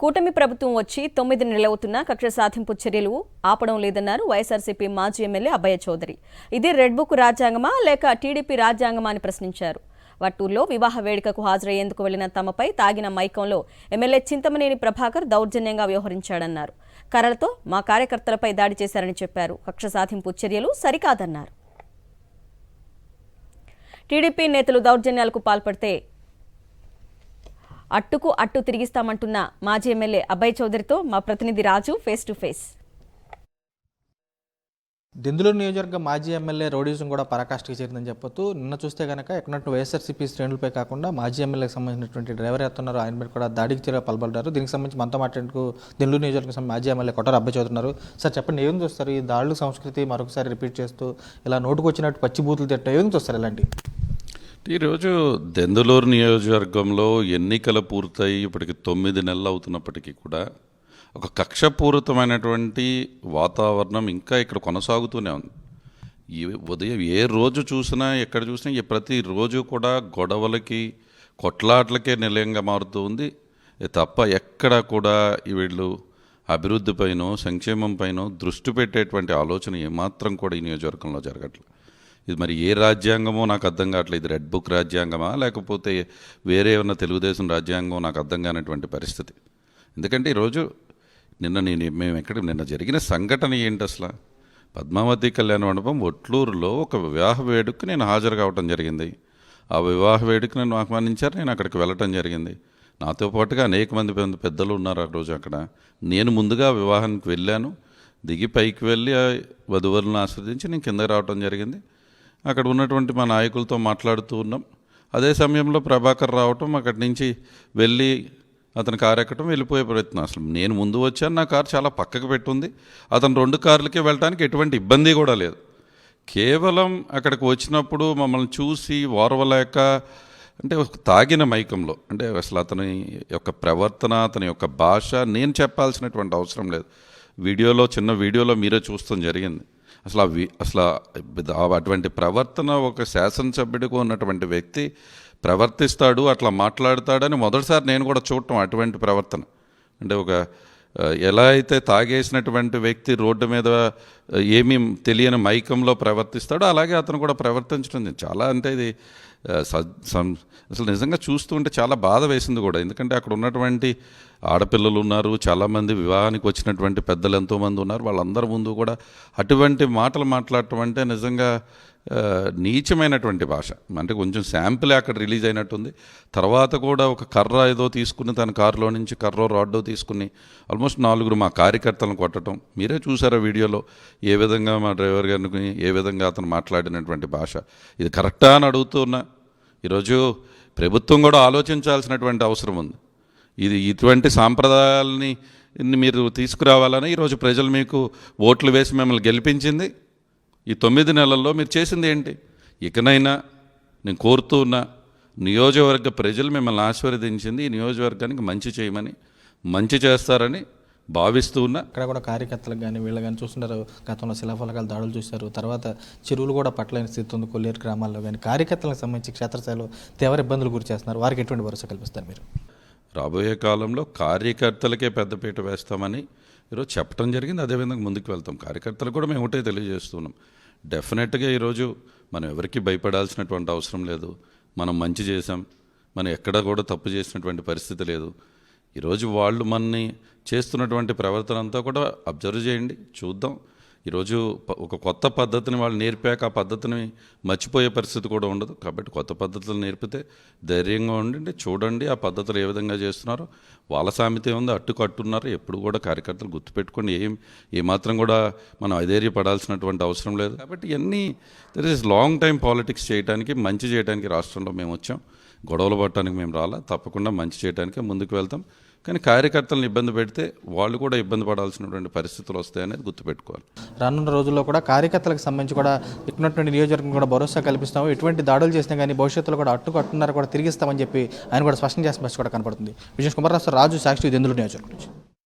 కూటమి ప్రభుత్వం వచ్చి 9 నెలలవుతున్నా కక్ష సాధింపు చర్యలు ఆపడం లేదన్నారు వైఎస్ఆర్సీపీ మాజీ ఎమ్మెల్యే అబ్బయ్య చౌదరి. ఇది రెడ్ బుక్ రాజ్యాంగమా లేక టీడీపీ రాజ్యాంగమా అని ప్రశ్నించారు. వట్టూరులో వివాహ వేడుకకు హాజరయ్యేందుకు వెళ్లిన తమపై తాగిన మైకంలో ఎమ్మెల్యే చింతమనేని ప్రభాకర్ దౌర్జన్యంగా వ్యవహరించాడన్నారు. కర్రలతో మా కార్యకర్తలపై దాడి చేశారని చెప్పారు. కక్ష సాధింపు చర్యలు సరికాదన్నారు. టీడీపీ నేతలు దౌర్జన్యాలకు పాల్పడితే అట్టుకు అట్టు తిరిగిస్తామంటున్న మాజీ ఎమ్మెల్యే అబ్బయ్య చౌదరితో మా ప్రతినిధి రాజు ఫేస్ టు ఫేస్. దెందులూరు నియోజకవర్గ మాజీ ఎమ్మెల్యే రౌడీజం కూడా పరాకాష్ఠకి చేరిందని చెప్పొచ్చు. నిన్న చూస్తే కనుక ఎక్కడున్నట్టు వైఎస్ఆర్సీపీ శ్రేణులపై కాకుండా మాజీ ఎమ్మెల్యేకి సంబంధించినటువంటి డ్రైవర్ ఎత్తున్నారు, ఆయన మీద కూడా దాడికి చర్య పాల్పడ్డారు. దీనికి సంబంధించి మనతో మాట్లాడేందుకు దెందులూరు నియోజకవర్గం మాజీ ఎమ్మెల్యే కొట్టారు అబ్బయ్య చౌదరి ఉన్నారు. సార్ చెప్పండి, ఏం చూస్తారు ఈ దాడుల సంస్కృతి మరొకసారి రిపీట్ చేస్తూ ఇలా నోటుకు వచ్చినట్టు పచ్చి బూతులు తిట్టా ఏం చూస్తారు ఇలాంటి? ఈరోజు దెందులూరు నియోజకవర్గంలో ఎన్నికలు పూర్తయి ఇప్పటికి 9 నెలలు అవుతున్నప్పటికీ కూడా ఒక కక్షపూరితమైనటువంటి వాతావరణం ఇంకా ఇక్కడ కొనసాగుతూనే ఉంది. ఈ ఉదయం ఏ రోజు చూసినా ఎక్కడ చూసినా ఈ ప్రతిరోజు కూడా గొడవలకి కొట్లాట్లకే నిలయంగా మారుతూ ఉంది తప్ప ఎక్కడ కూడా వీళ్ళు అభివృద్ధి పైనో సంక్షేమం పైనో దృష్టి పెట్టేటువంటి ఆలోచన ఏమాత్రం కూడా ఈ నియోజకవర్గంలో జరగట్లేదు. ఇది మరి ఏ రాజ్యాంగమో నాకు అర్థం కావట్లేదు. ఇది రెడ్ బుక్ రాజ్యాంగమా లేకపోతే వేరే ఉన్న తెలుగుదేశం రాజ్యాంగం నాకు అర్థం కానటువంటి పరిస్థితి. ఎందుకంటే ఈరోజు నిన్న జరిగిన సంఘటన ఏంటి అసలు? పద్మావతి కళ్యాణ మండపం ఒట్లూరులో ఒక వివాహ వేడుకకు నేను హాజరు కావటం జరిగింది. ఆ వివాహ వేడుక నన్ను ఆహ్వానించారు, నేను అక్కడికి వెళ్ళటం జరిగింది. నాతో పాటుగా అనేక మంది పెద్దలు ఉన్నారు ఆ రోజు అక్కడ. నేను ముందుగా వివాహానికి వెళ్ళాను, దిగి పైకి వెళ్ళి వధువులను ఆస్వాదించి నేను కిందకి రావటం జరిగింది. అక్కడ ఉన్నటువంటి మా నాయకులతో మాట్లాడుతూ ఉన్నాం. అదే సమయంలో ప్రభాకర్ రావటం, అక్కడి నుంచి వెళ్ళి అతని కారు ఎక్కడం, వెళ్ళిపోయే ప్రయత్నం. అసలు నేను ముందు వచ్చాను, నా కారు చాలా పక్కకు పెట్టుంది. అతను 2 కార్లకే వెళ్ళడానికి ఎటువంటి ఇబ్బంది కూడా లేదు. కేవలం అక్కడికి వచ్చినప్పుడు మమ్మల్ని చూసి ఓర్వలేక, అంటే తాగిన మైకంలో, అంటే అసలు అతని యొక్క ప్రవర్తన, అతని యొక్క భాష నేను చెప్పాల్సినటువంటి అవసరం లేదు. చిన్న వీడియోలో మీరే చూస్తాం జరిగింది. అసలు అటువంటి ప్రవర్తన ఒక శాసనసభ్యుడిగా ఉన్నటువంటి వ్యక్తి ప్రవర్తిస్తాడు, అట్లా మాట్లాడతాడని మొదటిసారి నేను కూడా చూడటం. అటువంటి ప్రవర్తన అంటే ఎలా అయితే తాగేసినటువంటి వ్యక్తి రోడ్డు మీద ఏమీ తెలియని మైకంలో ప్రవర్తిస్తాడో అలాగే అతను కూడా ప్రవర్తించడం చాలా, అంటే ఇది అసలు నిజంగా చూస్తూ ఉంటే చాలా బాధ వేసింది కూడా. ఎందుకంటే అక్కడ ఉన్నటువంటి ఆడపిల్లలు ఉన్నారు, చాలామంది వివాహానికి వచ్చినటువంటి పెద్దలు ఎంతోమంది ఉన్నారు. వాళ్ళందరి ముందు కూడా అటువంటి మాటలు మాట్లాడటం అంటే నిజంగా నీచమైనటువంటి భాష. అంటే కొంచెం శాంపులే అక్కడ రిలీజ్ అయినట్టుంది. తర్వాత కూడా ఒక కర్ర ఏదో తీసుకుని తన కారులో నుంచి రాడ్డో తీసుకుని ఆల్మోస్ట్ 4 మా కార్యకర్తలను కొట్టడం మీరే చూసారా వీడియోలో. ఏ విధంగా మా డ్రైవర్ గారిని ఏ విధంగా అతను మాట్లాడినటువంటి భాష, ఇది కరెక్టా అని అడుగుతున్నా. ఈరోజు ప్రభుత్వం కూడా ఆలోచించాల్సినటువంటి అవసరం ఉంది. ఇటువంటి సాంప్రదాయాలని మీరు తీసుకురావాలని ఈరోజు ప్రజలు మీకు ఓట్లు వేసి మిమ్మల్ని గెలిపించింది. ఈ 9 నెలల్లో మీరు చేసింది ఏంటి? ఇకనైనా నేను కోరుతూ ఉన్న నియోజకవర్గ ప్రజలు మిమ్మల్ని ఆశీర్వదించింది ఈ నియోజకవర్గానికి మంచి చేయమని, మంచి చేస్తారని భావిస్తూ ఉన్నా. అక్కడ కూడా కార్యకర్తలకు కానీ వీళ్ళు కానీ చూస్తున్నారు. గతంలో శిలాఫలకాలు దాడులు చూశారు. తర్వాత చెరువులు కూడా పట్టలేని స్థితి ఉంది కొల్లేరు గ్రామాల్లో. కానీ కార్యకర్తలకు సంబంధించి క్షేత్రస్థాయిలో తీవ్ర ఇబ్బందులు గురి చేస్తున్నారు. వారికి ఎటువంటి భరోసా కల్పిస్తారు మీరు? రాబోయే కాలంలో కార్యకర్తలకే పెద్దపీట వేస్తామని ఈరోజు చెప్పడం జరిగింది. అదేవిధంగా ముందుకు వెళ్తాం. కార్యకర్తలు కూడా మేము ఒకటే తెలియజేస్తున్నాం. డెఫినెట్గా ఈరోజు మనం ఎవరికి భయపడాల్సినటువంటి అవసరం లేదు. మనం మంచి చేసాం, మనం ఎక్కడ కూడా తప్పు చేసినటువంటి పరిస్థితి లేదు. ఈరోజు వాళ్ళు మనని చేస్తున్నటువంటి ప్రవర్తన అంతా కూడా అబ్జర్వ్ చేయండి, చూద్దాం. ఈరోజు ఒక కొత్త పద్ధతిని వాళ్ళు నేర్పాక ఆ పద్ధతిని మర్చిపోయే పరిస్థితి కూడా ఉండదు. కాబట్టి కొత్త పద్ధతులు నేర్పితే ధైర్యంగా ఉండండి, చూడండి ఆ పద్ధతులు ఏ విధంగా చేస్తున్నారో. వాళ్ళ సామెత ఉంది, అట్టున్నారు. ఎప్పుడు కూడా కార్యకర్తలు గుర్తుపెట్టుకోండి, ఏమాత్రం కూడా మనం అధైర్యపడాల్సినటువంటి అవసరం లేదు. కాబట్టి ఇవన్నీ there is long time politics చేయడానికి, మంచి చేయడానికి రాష్ట్రంలో మేము వచ్చాం. గొడవలు పట్టడానికి మేము రాలా. తప్పకుండా మంచి చేయడానికే ముందుకు వెళ్తాం. కానీ కార్యకర్తలను ఇబ్బంది పెడితే వాళ్ళు కూడా ఇబ్బంది పడాల్సినటువంటి పరిస్థితులు వస్తాయనేది గుర్తుపెట్టుకోవాలి. రానున్న రోజుల్లో కూడా కార్యకర్తలకు సంబంధించి కూడా ఇటువంటి నియోజకవర్గం కూడా భరోసా కల్పిస్తాము. ఎటువంటి దాడులు చేసినా కానీ భవిష్యత్తులో కూడా అట్టున్నర కూడా తిరిగిస్తామని చెప్పి ఆయన కూడా స్పష్టం చేసిన బస్సు కూడా కనపడుతుంది. విజయ్ కుమార్ రాజు, సాక్షి, దెందులూరు నియోజకవర్గం.